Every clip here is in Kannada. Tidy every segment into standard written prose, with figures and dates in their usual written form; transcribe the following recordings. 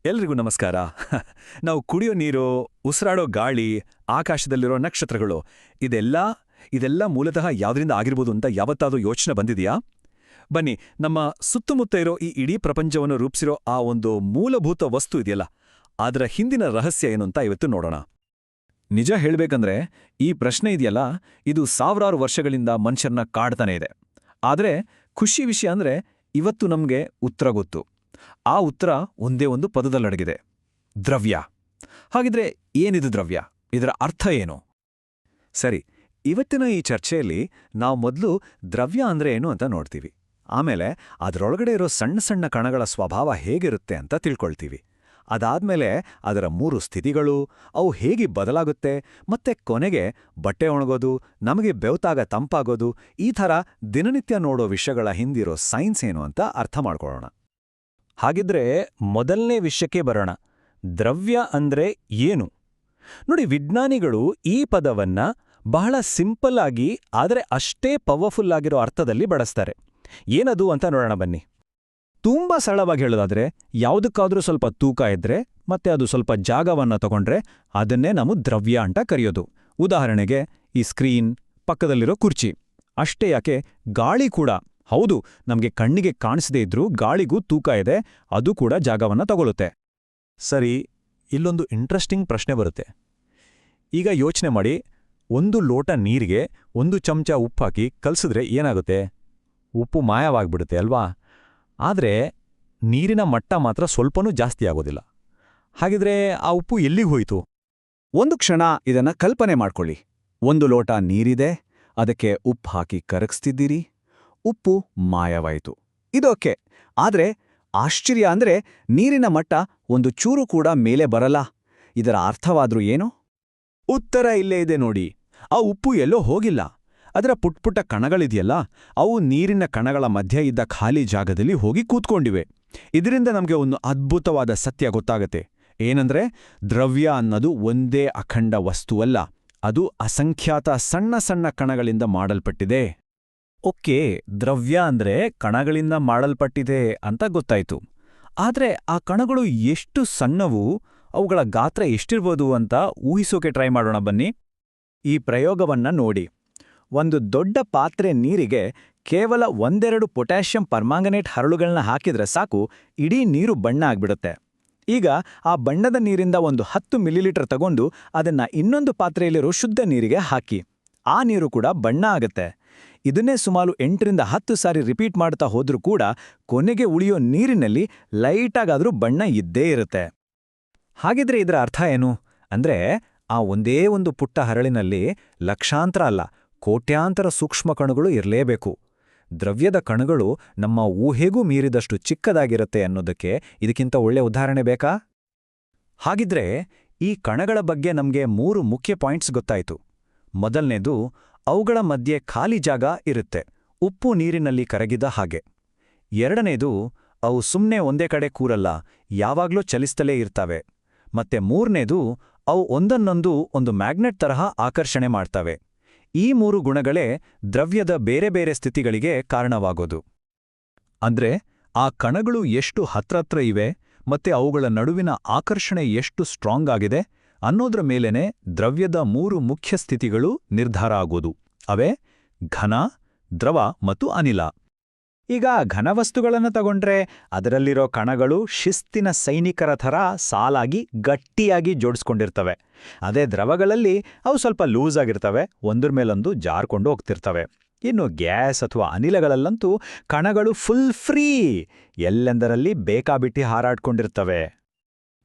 ಎಲ್ರಿಗೂ ನಮಸ್ಕಾರ. ನಾವು ಕುಡಿಯೋ ನೀರು, ಉಸಿರಾಡೋ ಗಾಳಿ, ಆಕಾಶದಲ್ಲಿರೋ ನಕ್ಷತ್ರಗಳು ಇದೆಲ್ಲ ಮೂಲತಃ ಯಾವ್ದ್ರಿಂದ ಆಗಿರ್ಬೋದು ಅಂತ ಯಾವತ್ತಾದ್ರೂ ಯೋಚನೆ ಬಂದಿದೆಯಾ? ಬನ್ನಿ, ನಮ್ಮ ಸುತ್ತಮುತ್ತ ಇರೋ ಈ ಇಡೀ ಪ್ರಪಂಚವನ್ನು ರೂಪಿಸಿರೋ ಆ ಒಂದು ಮೂಲಭೂತ ವಸ್ತು ಇದೆಯಲ್ಲ, ಅದರ ಹಿಂದಿನ ರಹಸ್ಯ ಏನು ಅಂತ ಇವತ್ತು ನೋಡೋಣ. ನಿಜ ಹೇಳ್ಬೇಕಂದ್ರೆ ಈ ಪ್ರಶ್ನೆ ಇದೆಯಲ್ಲ, ಇದು ಸಾವಿರಾರು ವರ್ಷಗಳಿಂದ ಮನುಷ್ಯರನ್ನ ಕಾಡ್ತಾನೆ ಇದೆ. ಆದ್ರೆ ಖುಷಿ ವಿಷಯ ಅಂದ್ರೆ ಇವತ್ತು ನಮ್ಗೆ ಉತ್ತರ ಗೊತ್ತು. ಆ ಉತ್ತರ ಒಂದೇ ಒಂದು ಪದದಲ್ಲಡಗಿದೆ: ದ್ರವ್ಯ. ಹಾಗಿದ್ರೆ ಏನಿದು ದ್ರವ್ಯ? ಇದರ ಅರ್ಥ ಏನು? ಸರಿ, ಇವತ್ತಿನ ಈ ಚರ್ಚೆಯಲ್ಲಿ ನಾವು ಮೊದಲು ದ್ರವ್ಯ ಅಂದ್ರೆ ಏನು ಅಂತ ನೋಡ್ತೀವಿ. ಆಮೇಲೆ ಅದರೊಳಗಡೆ ಇರೋ ಸಣ್ಣ ಸಣ್ಣ ಕಣಗಳ ಸ್ವಭಾವ ಹೇಗಿರುತ್ತೆ ಅಂತ ತಿಳ್ಕೊಳ್ತೀವಿ. ಅದಾದ್ಮೇಲೆ ಅದರ 3 ಸ್ಥಿತಿಗಳು, ಅವು ಹೇಗೆ ಬದಲಾಗುತ್ತೆ, ಮತ್ತೆ ಕೊನೆಗೆ ಬಟ್ಟೆ ಒಣಗೋದು, ನಮಗೆ ಬೆವತಾಗ ತಂಪಾಗೋದು, ಈ ಥರ ದಿನನಿತ್ಯ ನೋಡೋ ವಿಷಯಗಳ ಹಿಂದಿರೋ ಸೈನ್ಸ್ ಏನು ಅಂತ ಅರ್ಥ ಮಾಡ್ಕೊಳ್ಳೋಣ. ಹಾಗಿದ್ರೆ ಮೊದಲನೇ ವಿಷಯಕ್ಕೆ ಬರೋಣ. ದ್ರವ್ಯ ಅಂದ್ರೆ ಏನು? ನೋಡಿ, ವಿಜ್ಞಾನಿಗಳು ಈ ಪದವನ್ನ ಬಹಳ ಸಿಂಪಲ್ ಆಗಿ ಆದರೆ ಅಷ್ಟೇ ಪವರ್ಫುಲ್ ಆಗಿರೋ ಅರ್ಥದಲ್ಲಿ ಬಳಸ್ತಾರೆ. ಏನದು ಅಂತ ನೋಡೋಣ ಬನ್ನಿ. ತುಂಬಾ ಸರಳವಾಗಿ ಹೇಳೋದಾದ್ರೆ, ಯಾವುದಕ್ಕಾದ್ರೂ ಸ್ವಲ್ಪ ತೂಕ ಇದ್ರೆ ಮತ್ತೆ ಅದು ಸ್ವಲ್ಪ ಜಾಗವನ್ನ ತಗೊಂಡ್ರೆ ಅದನ್ನೇ ನಾವು ದ್ರವ್ಯ ಅಂತ ಕರೆಯೋದು. ಉದಾಹರಣೆಗೆ ಈ ಸ್ಕ್ರೀನ್, ಪಕ್ಕದಲ್ಲಿರೋ ಕುರ್ಚಿ. ಅಷ್ಟೇ ಯಾಕೆ, ಗಾಳಿ ಕೂಡ. ಹೌದು, ನಮಗೆ ಕಣ್ಣಿಗೆ ಕಾಣಿಸದೇ ಇದ್ರೂ ಗಾಳಿಗೂ ತೂಕ ಇದೆ, ಅದು ಕೂಡ ಜಾಗವನ್ನ ತಗೊಳುತ್ತೆ. ಸರಿ, ಇಲ್ಲೊಂದು ಇಂಟ್ರೆಸ್ಟಿಂಗ್ ಪ್ರಶ್ನೆ ಬರುತ್ತೆ. ಈಗ ಯೋಚನೆ ಮಾಡಿ, 1 ಲೋಟ ನೀರಿಗೆ 1 ಚಮಚ ಉಪ್ಪು ಹಾಕಿ ಕಲಸಿದ್ರೆ ಏನಾಗುತ್ತೆ? ಉಪ್ಪು ಮಾಯವಾಗ್ಬಿಡುತ್ತೆ ಅಲ್ವಾ? ಆದ್ರೆ ನೀರಿನ ಮಟ್ಟ ಮಾತ್ರ ಸ್ವಲ್ಪನೂ ಜಾಸ್ತಿ ಆಗೋದಿಲ್ಲ. ಹಾಗಿದ್ರೆ ಆ ಉಪ್ಪು ಎಲ್ಲಿಗೆ ಹೋಯಿತು? ಒಂದು ಕ್ಷಣ ಇದನ್ನ ಕಲ್ಪನೆ ಮಾಡ್ಕೊಳ್ಳಿ. 1 ಲೋಟ ನೀರಿದೆ, ಅದಕ್ಕೆ ಉಪ್ಪು ಹಾಕಿ ಕರಗಿಸ್ತಿದ್ದೀರಿ, ಉಪ್ಪು ಮಾಯವಾಯಿತು. ಇದೋಕೆ. ಆದ್ರೆ ಆಶ್ಚರ್ಯ ಅಂದ್ರೆ ನೀರಿನ ಮಟ್ಟ ಒಂದು ಚೂರು ಕೂಡ ಮೇಲೆ ಬರಲ್ಲ. ಇದರ ಅರ್ಥವಾದ್ರೂ ಏನು? ಉತ್ತರ ಇಲ್ಲೇ ಇದೆ ನೋಡಿ. ಆ ಉಪ್ಪು ಎಲ್ಲೋ ಹೋಗಿಲ್ಲ. ಅದರ ಪುಟ್ಪುಟ್ಟ ಕಣಗಳಿದೆಯಲ್ಲ, ಅವು ನೀರಿನ ಕಣಗಳ ಮಧ್ಯೆ ಇದ್ದ ಖಾಲಿ ಜಾಗದಲ್ಲಿ ಹೋಗಿ ಕೂತ್ಕೊಂಡಿವೆ. ಇದರಿಂದ ನಮಗೆ ಒಂದು ಅದ್ಭುತವಾದ ಸತ್ಯ ಗೊತ್ತಾಗತ್ತೆ. ಏನಂದ್ರೆ, ದ್ರವ್ಯ ಅನ್ನೋದು ಒಂದೇ ಅಖಂಡ ವಸ್ತುವಲ್ಲ, ಅದು ಅಸಂಖ್ಯಾತ ಸಣ್ಣ ಸಣ್ಣ ಕಣಗಳಿಂದ ಮಾಡಲ್ಪಟ್ಟಿದೆ. ಓಕೆ, ದ್ರವ್ಯ ಅಂದ್ರೆ ಕಣಗಳಿಂದ ಮಾಡಲ್ಪಟ್ಟಿದೆ ಅಂತ ಗೊತ್ತಾಯ್ತು. ಆದ್ರೆ ಆ ಕಣಗಳು ಎಷ್ಟು ಸಣ್ಣವು, ಅವುಗಳ ಗಾತ್ರ ಎಷ್ಟಿರ್ಬೋದು ಅಂತ ಊಹಿಸೋಕೆ ಟ್ರೈ ಮಾಡೋಣ ಬನ್ನಿ. ಈ ಪ್ರಯೋಗವನ್ನ ನೋಡಿ. ಒಂದು ದೊಡ್ಡ ಪಾತ್ರೆ ನೀರಿಗೆ ಕೇವಲ 1-2 ಪೊಟ್ಯಾಷಿಯಂ ಪರ್ಮಾಂಗನೇಟ್ ಹರಳುಗಳನ್ನ ಹಾಕಿದ್ರೆ ಸಾಕು, ಇಡೀ ನೀರು ಬಣ್ಣ ಆಗ್ಬಿಡುತ್ತೆ. ಈಗ ಆ ಬಣ್ಣದ ನೀರಿಂದ ಒಂದು 10 ಮಿಲಿಲೀಟರ್ ತಗೊಂಡು ಅದನ್ನ ಇನ್ನೊಂದು ಪಾತ್ರೆಯಲ್ಲಿರೋ ಶುದ್ಧ ನೀರಿಗೆ ಹಾಕಿ. ಆ ನೀರು ಕೂಡ ಬಣ್ಣ ಆಗತ್ತೆ. ಇದನ್ನೇ ಸುಮಾರು 8ರಿಂದ 10 ಸಾರಿ ರಿಪೀಟ್ ಮಾಡ್ತಾ ಹೋದ್ರೂ ಕೂಡ ಕೊನೆಗೆ ಉಳಿಯೋ ನೀರಿನಲ್ಲಿ ಲೈಟಾಗಾದ್ರೂ ಬಣ್ಣ ಇದ್ದೇ ಇರುತ್ತೆ. ಹಾಗಿದ್ರೆ ಇದರ ಅರ್ಥ ಏನು? ಅಂದ್ರೆ ಆ ಒಂದೇ ಒಂದು ಪುಟ್ಟ ಹರಳಿನಲ್ಲಿ ಲಕ್ಷಾಂತರ ಅಲ್ಲ, ಕೋಟ್ಯಾಂತರ ಸೂಕ್ಷ್ಮ ಕಣಗಳು ಇರಲೇಬೇಕು. ದ್ರವ್ಯದ ಕಣಗಳು ನಮ್ಮ ಊಹೆಗೂ ಮೀರಿದಷ್ಟು ಚಿಕ್ಕದಾಗಿರುತ್ತೆ ಅನ್ನೋದಕ್ಕೆ ಇದಕ್ಕಿಂತ ಒಳ್ಳೆ ಉದಾಹರಣೆ ಬೇಕಾ? ಹಾಗಿದ್ರೆ ಈ ಕಣಗಳ ಬಗ್ಗೆ ನಮ್ಗೆ 3 ಮುಖ್ಯ ಪಾಯಿಂಟ್ಸ್ ಗೊತ್ತಾಯ್ತು. ಮೊದಲನೇದು, ಅವುಗಳ ಮಧ್ಯೆ ಖಾಲಿ ಜಾಗ ಇರುತ್ತೆ, ಉಪ್ಪು ನೀರಿನಲ್ಲಿ ಕರಗಿದ ಹಾಗೆ. ಎರಡನೇದು, ಅವು ಸುಮ್ಮನೆ ಒಂದೇ ಕಡೆ ಕೂರಲ್ಲ, ಯಾವಾಗ್ಲೂ ಚಲಿಸ್ತಲೇ ಇರ್ತವೆ. ಮತ್ತೆ ಮೂರನೇದು, ಅವು ಒಂದನ್ನೊಂದು ಒಂದು ಮ್ಯಾಗ್ನೆಟ್ ತರಹ ಆಕರ್ಷಣೆ ಮಾಡ್ತವೆ. ಈ 3 ಗುಣಗಳೇ ದ್ರವ್ಯದ ಬೇರೆ ಬೇರೆ ಸ್ಥಿತಿಗಳಿಗೆ ಕಾರಣವಾಗೋದು. ಅಂದ್ರೆ ಆ ಕಣಗಳು ಎಷ್ಟು ಹತ್ರತ್ರ ಇವೆ ಮತ್ತೆ ಅವುಗಳ ನಡುವಿನ ಆಕರ್ಷಣೆ ಎಷ್ಟು ಸ್ಟ್ರಾಂಗ್ ಆಗಿದೆ ಅನ್ನೋದ್ರ ಮೇಲೆನೆ ದ್ರವ್ಯದ 3 ಮುಖ್ಯ ಸ್ಥಿತಿಗಳು ನಿರ್ಧಾರ ಆಗೋದು. ಅವೇ ಘನ, ದ್ರವ ಮತ್ತು ಅನಿಲ. ಈಗ ಘನವಸ್ತುಗಳನ್ನು ತಗೊಂಡ್ರೆ ಅದರಲ್ಲಿರೋ ಕಣಗಳು ಶಿಸ್ತಿನ ಸೈನಿಕರ ಥರ ಸಾಲಾಗಿ ಗಟ್ಟಿಯಾಗಿ ಜೋಡಿಸ್ಕೊಂಡಿರ್ತವೆ. ಅದೇ ದ್ರವಗಳಲ್ಲಿ ಅವು ಸ್ವಲ್ಪ ಲೂಸ್ ಆಗಿರ್ತವೆ, ಒಂದ್ರ ಮೇಲೊಂದು ಜಾರ್ಕೊಂಡು ಹೋಗ್ತಿರ್ತವೆ. ಇನ್ನು ಗ್ಯಾಸ್ ಅಥವಾ ಅನಿಲಗಳಲ್ಲಂತೂ ಕಣಗಳು ಫುಲ್ ಫ್ರೀ, ಎಲ್ಲೆಂದರಲ್ಲಿ ಬೇಕಾಬಿಟ್ಟಿ ಹಾರಾಡ್ಕೊಂಡಿರ್ತವೆ.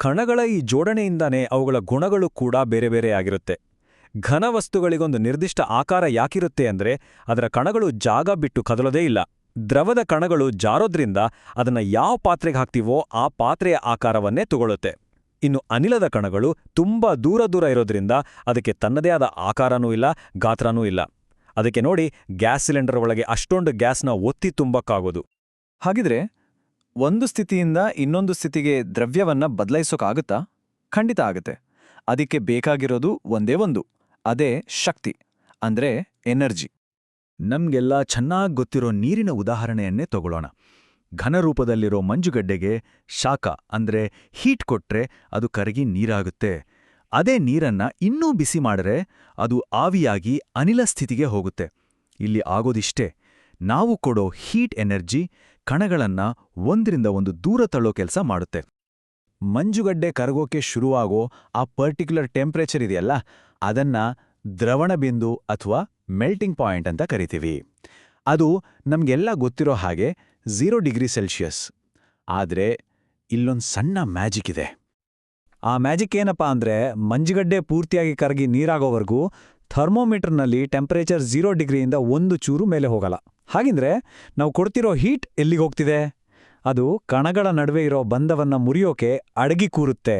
ಕಣಗಳ ಈ ಜೋಡಣೆಯಿಂದಾನೇ ಅವುಗಳ ಗುಣಗಳು ಕೂಡ ಬೇರೆ ಬೇರೆ ಆಗಿರುತ್ತೆ. ಘನವಸ್ತುಗಳಿಗೊಂದು ನಿರ್ದಿಷ್ಟ ಆಕಾರ ಯಾಕಿರುತ್ತೆ ಅಂದ್ರೆ ಅದರ ಕಣಗಳು ಜಾಗ ಬಿಟ್ಟು ಕದಲೋದೇ ಇಲ್ಲ. ದ್ರವದ ಕಣಗಳು ಜಾರೋದ್ರಿಂದ ಅದನ್ನ ಯಾವ ಪಾತ್ರೆಗೆ ಹಾಕ್ತೀವೋ ಆ ಪಾತ್ರೆಯ ಆಕಾರವನ್ನೇ ತಗೊಳುತ್ತೆ. ಇನ್ನು ಅನಿಲದ ಕಣಗಳು ತುಂಬಾ ದೂರ ದೂರ ಇರೋದ್ರಿಂದ ಅದಕ್ಕೆ ತನ್ನದೇ ಆದ ಆಕಾರನೂ ಇಲ್ಲ, ಗಾತ್ರನೂ ಇಲ್ಲ. ಅದಕ್ಕೆ ನೋಡಿ, ಗ್ಯಾಸ್ ಸಿಲಿಂಡರ್ ಒಳಗೆ ಅಷ್ಟೊಂದು ಗ್ಯಾಸ್ನ ಒತ್ತಿ ತುಂಬಕ್ಕಾಗೋದು. ಹಾಗಿದ್ರೆ ಒಂದು ಸ್ಥಿತಿಯಿಂದ ಇನ್ನೊಂದು ಸ್ಥಿತಿಗೆ ದ್ರವ್ಯವನ್ನ ಬದಲಾಯಿಸೋಕ್ಕಾಗುತ್ತಾ? ಖಂಡಿತ ಆಗುತ್ತೆ. ಅದಕ್ಕೆ ಬೇಕಾಗಿರೋದು ಒಂದೇ ಒಂದು, ಅದೇ ಶಕ್ತಿ, ಅಂದ್ರೆ ಎನರ್ಜಿ. ನಮ್ಗೆಲ್ಲ ಚೆನ್ನಾಗ್ ಗೊತ್ತಿರೋ ನೀರಿನ ಉದಾಹರಣೆಯನ್ನೇ ತಗೊಳ್ಳೋಣ. ಘನರೂಪದಲ್ಲಿರೋ ಮಂಜುಗಡ್ಡೆಗೆ ಶಾಖ ಅಂದ್ರೆ ಹೀಟ್ ಕೊಟ್ರೆ ಅದು ಕರಗಿ ನೀರಾಗುತ್ತೆ. ಅದೇ ನೀರನ್ನ ಇನ್ನೂ ಬಿಸಿ ಮಾಡಿದ್ರೆ ಅದು ಆವಿಯಾಗಿ ಅನಿಲ ಸ್ಥಿತಿಗೆ ಹೋಗುತ್ತೆ. ಇಲ್ಲಿ ಆಗೋದಿಷ್ಟೇ, ನಾವು ಕೊಡೋ ಹೀಟ್ ಎನರ್ಜಿ ಕಣಗಳನ್ನ ಒಂದರಿಂದ ಒಂದು ದೂರ ತಳ್ಳೋ ಕೆಲಸ ಮಾಡುತ್ತೆ. ಮಂಜುಗಡ್ಡೆ ಕರಗೋಕೆ ಶುರುವಾಗೋ ಆ ಪರ್ಟಿಕ್ಯುಲರ್ ಟೆಂಪ್ರೇಚರ್ ಇದೆಯಲ್ಲ, ಅದನ್ನ ದ್ರವಣ ಬಿಂದು ಅಥವಾ ಮೆಲ್ಟಿಂಗ್ ಪಾಯಿಂಟ್ ಅಂತ ಕರಿತೀವಿ. ಅದು ನಮ್ಗೆಲ್ಲ ಗೊತ್ತಿರೋ ಹಾಗೆ 0 ಡಿಗ್ರಿ ಸೆಲ್ಸಿಯಸ್. ಆದ್ರೆ ಇಲ್ಲೊಂದು ಸಣ್ಣ ಮ್ಯಾಜಿಕ್ ಇದೆ. ಆ ಮ್ಯಾಜಿಕ್ ಏನಪ್ಪಾ ಅಂದ್ರೆ, ಮಂಜುಗಡ್ಡೆ ಪೂರ್ತಿಯಾಗಿ ಕರಗಿ ನೀರಾಗೋವರೆಗೂ ಥರ್ಮೋಮೀಟರ್ನಲ್ಲಿ ಟೆಂಪರೇಚರ್ 0 ಡಿಗ್ರಿಯಿಂದ ಒಂದು ಚೂರು ಮೇಲೆ ಹೋಗಲ್ಲ. ಹಾಗಿದ್ರೆ ನಾವು ಕೊಡ್ತಿರೋ ಹೀಟ್ ಎಲ್ಲಿಗೆ ಹೋಗ್ತಿದೆ? ಅದು ಕಣಗಳ ನಡುವೆ ಇರೋ ಬಂಧವನ್ನ ಮುರಿಯೋಕೆ ಅಡಗಿ ಕೂರುತ್ತೆ.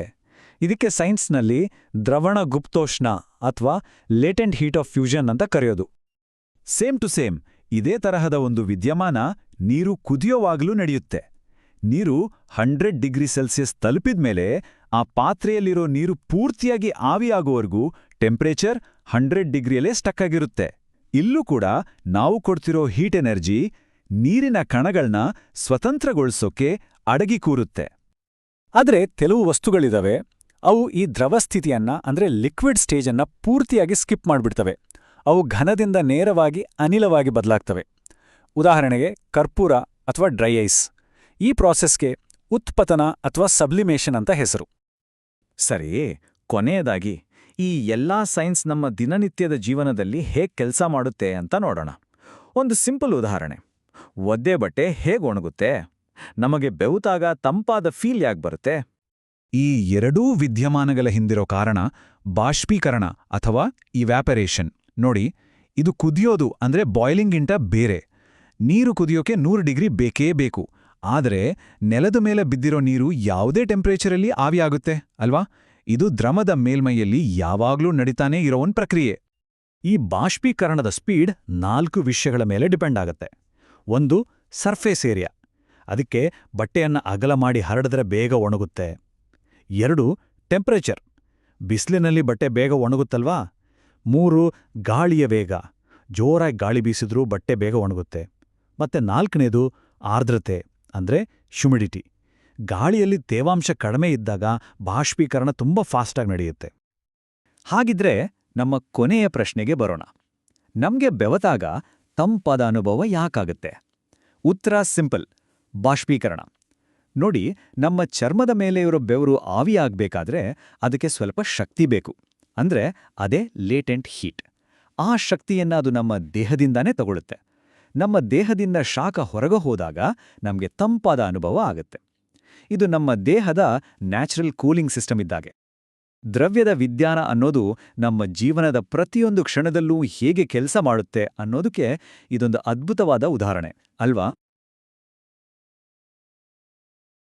ಇದಕ್ಕೆ ಸೈನ್ಸ್ನಲ್ಲಿ ದ್ರವಣ ಗುಪ್ತೋಷ್ಣ ಅಥವಾ ಲೇಟೆಂಟ್ ಹೀಟ್ ಆಫ್ ಫ್ಯೂಷನ್ ಅಂತ ಕರೆಯೋದು. ಸೇಮ್ ಟು ಸೇಮ್ ಇದೇ ತರಹದ ಒಂದು ವಿದ್ಯಮಾನ ನೀರು ಕುದಿಯೋವಾಗಲೂ ನಡೆಯುತ್ತೆ. ನೀರು 100 ಡಿಗ್ರಿ ಸೆಲ್ಸಿಯಸ್ ತಲುಪಿದ್ಮೇಲೆ ಆ ಪಾತ್ರೆಯಲ್ಲಿರೋ ನೀರು ಪೂರ್ತಿಯಾಗಿ ಆವಿಯಾಗುವವರೆಗೂ ಟೆಂಪರೇಚರ್ 100 ಡಿಗ್ರಿಯಲ್ಲೇ ಸ್ಟಕ್ ಆಗಿರುತ್ತೆ. ಇಲ್ಲೂ ಕೂಡ ನಾವು ಕೊಡ್ತಿರೋ ಹೀಟ್ ಎನರ್ಜಿ ನೀರಿನ ಕಣಗಳನ್ನ ಸ್ವತಂತ್ರಗೊಳಿಸೋಕೆ ಅಡಗಿ ಕೂರುತ್ತೆ. ಆದ್ರೆ ಕೆಲವು ವಸ್ತುಗಳಿದಾವೆ, ಅವು ಈ ದ್ರವ ಸ್ಥಿತಿಯನ್ನ ಅಂದ್ರೆ ಲಿಕ್ವಿಡ್ ಸ್ಟೇಜನ್ನ ಪೂರ್ತಿಯಾಗಿ ಸ್ಕಿಪ್ ಮಾಡ್ಬಿಡ್ತವೆ. ಅವು ಘನದಿಂದ ನೇರವಾಗಿ ಅನಿಲವಾಗಿ ಬದಲಾಗ್ತವೆ. ಉದಾಹರಣೆಗೆ ಕರ್ಪೂರ ಅಥವಾ ಡ್ರೈ ಐಸ್. ಈ ಪ್ರಾಸೆಸ್ಗೆ ಉತ್ಪತನ ಅಥವಾ ಸಬ್ಲಿಮೇಷನ್ ಅಂತ ಹೆಸರು. ಸರಿ, ಕೊನೆಯದಾಗಿ ಈ ಎಲ್ಲಾ ಸೈನ್ಸ್ ನಮ್ಮ ದಿನನಿತ್ಯದ ಜೀವನದಲ್ಲಿ ಹೇಗೆ ಕೆಲಸ ಮಾಡುತ್ತೆ ಅಂತ ನೋಡೋಣ. ಒಂದು ಸಿಂಪಲ್ ಉದಾಹರಣೆ. ಒದ್ದೆ ಬಟ್ಟೆ ಹೇಗೆ ಒಣಗುತ್ತೆ? ನಮಗೆ ಬೆವುತಾಗ ತಂಪಾದ ಫೀಲ್ ಯಾಕೆ ಬರುತ್ತೆ? ಈ ಎರಡೂ ವಿದ್ಯಮಾನಗಳ ಹಿಂದಿರೋ ಕಾರಣ ಬಾಷ್ಪೀಕರಣ ಅಥವಾ ಇವ್ಯಾಪರೇಷನ್. ನೋಡಿ, ಇದು ಕುದಿಯೋದು ಅಂದ್ರೆ ಬಾಯ್ಲಿಂಗ್ಗಿಂತ ಬೇರೆ. ನೀರು ಕುದಿಯೋಕೆ 100 ಡಿಗ್ರಿ ಬೇಕೇ ಬೇಕು. ಆದರೆ ನೆಲದ ಮೇಲೆ ಬಿದ್ದಿರೋ ನೀರು ಯಾವುದೇ ಟೆಂಪರೇಚರಲ್ಲಿ ಆವಿಯಾಗುತ್ತೆ ಅಲ್ವಾ? ಇದು ದ್ರವದ ಮೇಲ್ಮೈಯಲ್ಲಿ ಯಾವಾಗ್ಲೂ ನಡೀತಾನೇ ಇರೋ ಒಂದು ಪ್ರಕ್ರಿಯೆ. ಈ ಬಾಷ್ಪೀಕರಣದ ಸ್ಪೀಡ್ 4 ವಿಷಯಗಳ ಮೇಲೆ ಡಿಪೆಂಡ್ ಆಗತ್ತೆ. ಒಂದು, ಸರ್ಫೇಸ್ ಏರಿಯಾ. ಅದಕ್ಕೆ ಬಟ್ಟೆಯನ್ನ ಅಗಲ ಮಾಡಿ ಹರಡಿದ್ರೆ ಬೇಗ ಒಣಗುತ್ತೆ. 2, ಟೆಂಪರೇಚರ್. ಬಿಸಿಲಿನಲ್ಲಿ ಬಟ್ಟೆ ಬೇಗ ಒಣಗುತ್ತಲ್ವಾ? 3, ಗಾಳಿಯ ವೇಗ. ಜೋರಾಗಿ ಗಾಳಿ ಬೀಸಿದ್ರೂ ಬಟ್ಟೆ ಬೇಗ ಒಣಗುತ್ತೆ. ಮತ್ತೆ 4ನೇದು, ಆರ್ದ್ರತೆ ಅಂದ್ರೆ ಹ್ಯುಮಿಡಿಟಿ. ಗಾಳಿಯಲ್ಲಿ ತೇವಾಂಶ ಕಡಿಮೆ ಇದ್ದಾಗ ಬಾಷ್ಪೀಕರಣ ತುಂಬಾ ಫಾಸ್ಟಾಗಿ ನಡೆಯುತ್ತೆ. ಹಾಗಿದ್ರೆ ನಮ್ಮ ಕೊನೆಯ ಪ್ರಶ್ನೆಗೆ ಬರೋಣ. ನಮ್ಗೆ ಬೆವತಾಗ ತಂಪಾದ ಅನುಭವ ಯಾಕಾಗುತ್ತೆ? ಉತ್ತರ ಸಿಂಪಲ್, ಬಾಷ್ಪೀಕರಣ. ನೋಡಿ, ನಮ್ಮ ಚರ್ಮದ ಮೇಲೆ ಇರೋ ಬೆವರು ಆವಿಯಾಗಬೇಕಾದ್ರೆ ಅದಕ್ಕೆ ಸ್ವಲ್ಪ ಶಕ್ತಿ ಬೇಕು. ಅಂದ್ರೆ ಅದೇ ಲೇಟೆಂಟ್ ಹೀಟ್. ಆ ಶಕ್ತಿಯನ್ನ ಅದು ನಮ್ಮ ದೇಹದಿಂದಾನೇ ತಗೊಳುತ್ತೆ. ನಮ್ಮ ದೇಹದಿಂದ ಶಾಖ ಹೊರಗೆ ಹೋದಾಗ ನಮಗೆ ತಂಪಾದ ಅನುಭವ ಆಗುತ್ತೆ. ಇದು ನಮ್ಮ ದೇಹದ ನ್ಯಾಚುರಲ್ ಕೂಲಿಂಗ್ ಸಿಸ್ಟಮ್ ಇದ್ದಾಗೆ. ದ್ರವ್ಯದ ವಿಜ್ಞಾನ ಅನ್ನೋದು ನಮ್ಮ ಜೀವನದ ಪ್ರತಿಯೊಂದು ಕ್ಷಣದಲ್ಲೂ ಹೇಗೆ ಕೆಲಸ ಮಾಡುತ್ತೆ ಅನ್ನೋದಕ್ಕೆ ಇದೊಂದು ಅದ್ಭುತವಾದ ಉದಾಹರಣೆ ಅಲ್ವಾ?